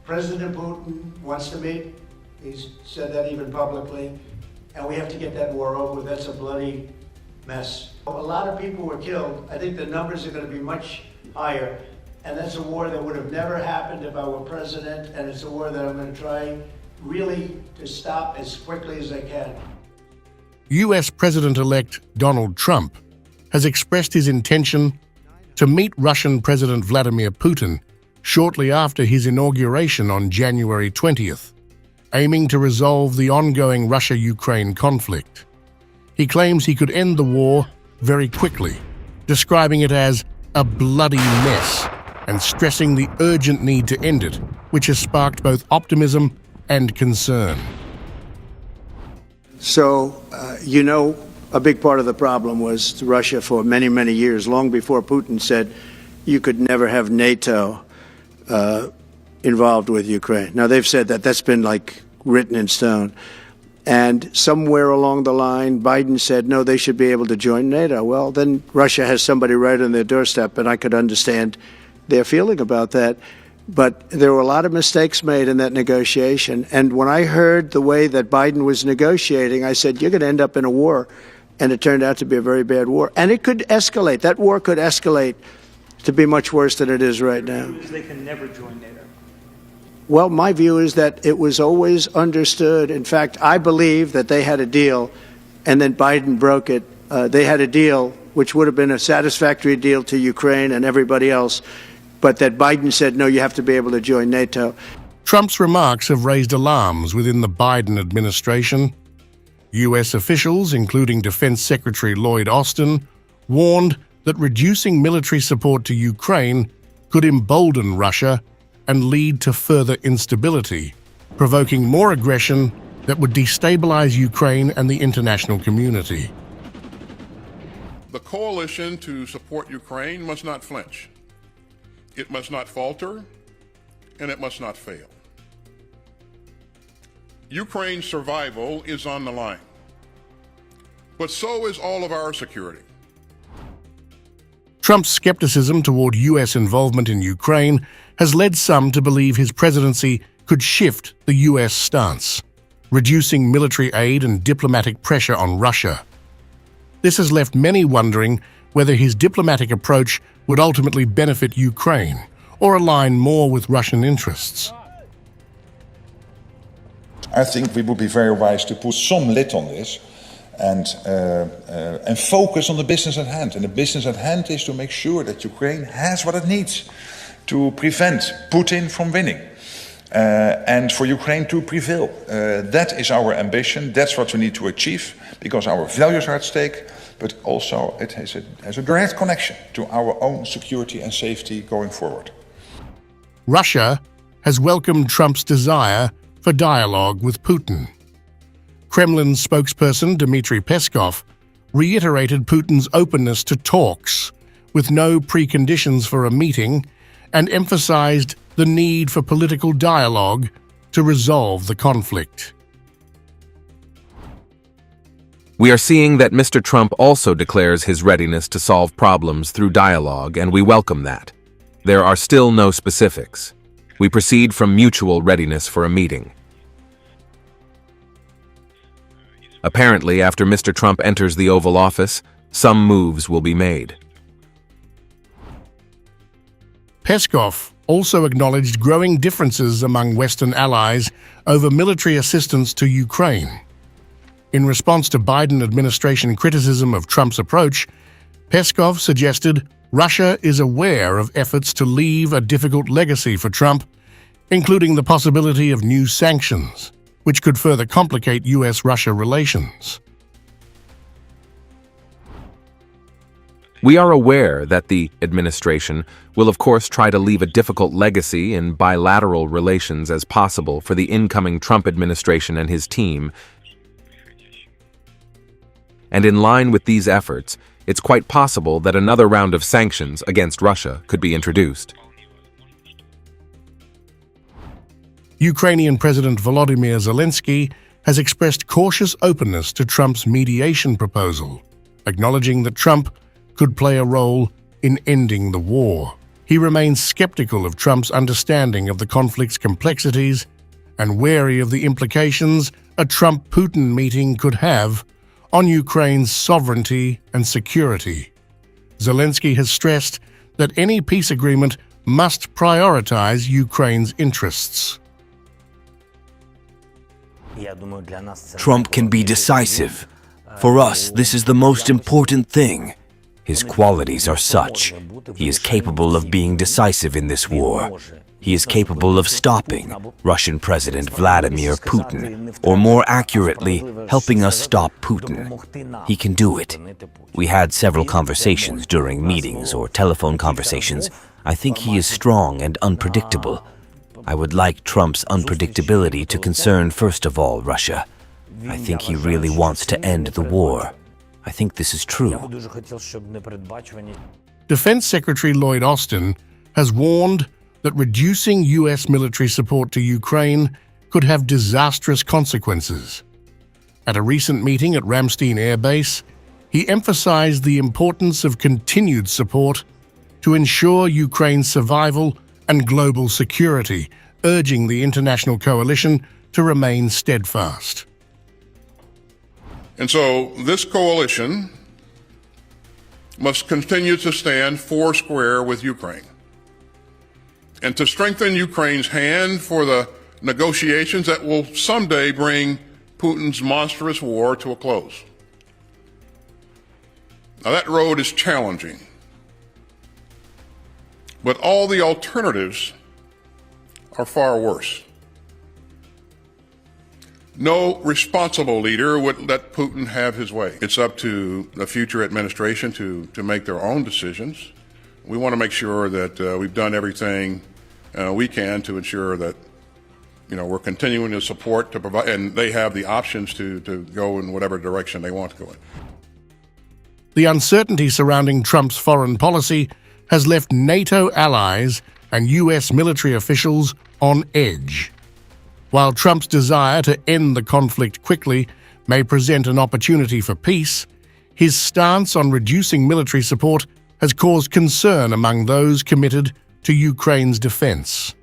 President Putin wants to meet. He's said that even publicly. And we have to get that war over with. That's a bloody mess. A lot of people were killed. I think the numbers are going to be much higher. And that's a war that would have never happened if I were president. And it's a war that I'm going to try really to stop as quickly as I can. US President-elect Donald Trump has expressed his intention to meet Russian President Vladimir Putin shortly after his inauguration on January 20th, aiming to resolve the ongoing Russia-Ukraine conflict. He claims he could end the war very quickly, describing it as a bloody mess and stressing the urgent need to end it, which has sparked both optimism and concern. So, a big part of the problem was Russia for many, many years, long before Putin said you could never have NATO involved with Ukraine. Now, they've said that. That's been written in stone. And somewhere along the line, Biden said, no, they should be able to join NATO. Well, then Russia has somebody right on their doorstep, and I could understand their feeling about that. But there were a lot of mistakes made in that negotiation. And when I heard the way that Biden was negotiating, I said, you're going to end up in a war. And it turned out to be a very bad war. And it could escalate. That war could escalate to be much worse than it is right now. They can never join NATO. Well, my view is that it was always understood. In fact, I believe that they had a deal, and then Biden broke it. They had a deal which would have been a satisfactory deal to Ukraine and everybody else, but that Biden said, no, you have to be able to join NATO. Trump's remarks have raised alarms within the Biden administration. US officials, including Defense Secretary Lloyd Austin, warned that reducing military support to Ukraine could embolden Russia and lead to further instability, provoking more aggression that would destabilize Ukraine and the international community. The coalition to support Ukraine must not flinch. It must not falter, and it must not fail. Ukraine's survival is on the line, but so is all of our security. Trump's skepticism toward US involvement in Ukraine has led some to believe his presidency could shift the US stance, reducing military aid and diplomatic pressure on Russia. This has left many wondering whether his diplomatic approach would ultimately benefit Ukraine or align more with Russian interests. I think we would be very wise to put some lid on this and focus on the business at hand. And the business at hand is to make sure that Ukraine has what it needs to prevent Putin from winning and for Ukraine to prevail. That is our ambition. That's what we need to achieve because our values are at stake, but also it has a direct connection to our own security and safety going forward. Russia has welcomed Trump's desire for dialogue with Putin. Kremlin spokesperson Dmitry Peskov reiterated Putin's openness to talks with no preconditions for a meeting and emphasized the need for political dialogue to resolve the conflict. We are seeing that Mr. Trump also declares his readiness to solve problems through dialogue, and we welcome that. There are still no specifics. We proceed from mutual readiness for a meeting. Apparently, after Mr. Trump enters the Oval Office, some moves will be made. Peskov also acknowledged growing differences among Western allies over military assistance to Ukraine. In response to Biden administration criticism of Trump's approach, Peskov suggested Russia is aware of efforts to leave a difficult legacy for Trump, including the possibility of new sanctions, which could further complicate US-Russia relations. We are aware that the administration will of course try to leave a difficult legacy in bilateral relations as possible for the incoming Trump administration and his team. And in line with these efforts, it's quite possible that another round of sanctions against Russia could be introduced. Ukrainian President Volodymyr Zelensky has expressed cautious openness to Trump's mediation proposal, acknowledging that Trump could play a role in ending the war. he remains skeptical of Trump's understanding of the conflict's complexities and wary of the implications a Trump-Putin meeting could have on Ukraine's sovereignty and security. Zelensky has stressed that any peace agreement must prioritize Ukraine's interests. Trump can be decisive. For us, this is the most important thing. His qualities are such. He is capable of being decisive in this war. He is capable of stopping Russian President Vladimir Putin, or more accurately, helping us stop Putin. He can do it. We had several conversations during meetings or telephone conversations. I think he is strong and unpredictable. I would like Trump's unpredictability to concern, first of all, Russia. I think he really wants to end the war. I think this is true. Defense Secretary Lloyd Austin has warned that reducing U.S. military support to Ukraine could have disastrous consequences. At a recent meeting at Ramstein Air Base, he emphasized the importance of continued support to ensure Ukraine's survival and global security, urging the international coalition to remain steadfast. And so this coalition must continue to stand foursquare with Ukraine and to strengthen Ukraine's hand for the negotiations that will someday bring Putin's monstrous war to a close. Now that road is challenging, but all the alternatives are far worse. No responsible leader would let Putin have his way. It's up to the future administration to make their own decisions. We want to make sure that we've done everything we can to ensure that, we're continuing to support, to provide, and they have the options to go in whatever direction they want to go in. The uncertainty surrounding Trump's foreign policy has left NATO allies and U.S. military officials on edge. While Trump's desire to end the conflict quickly may present an opportunity for peace, his stance on reducing military support has caused concern among those committed to Ukraine's defense.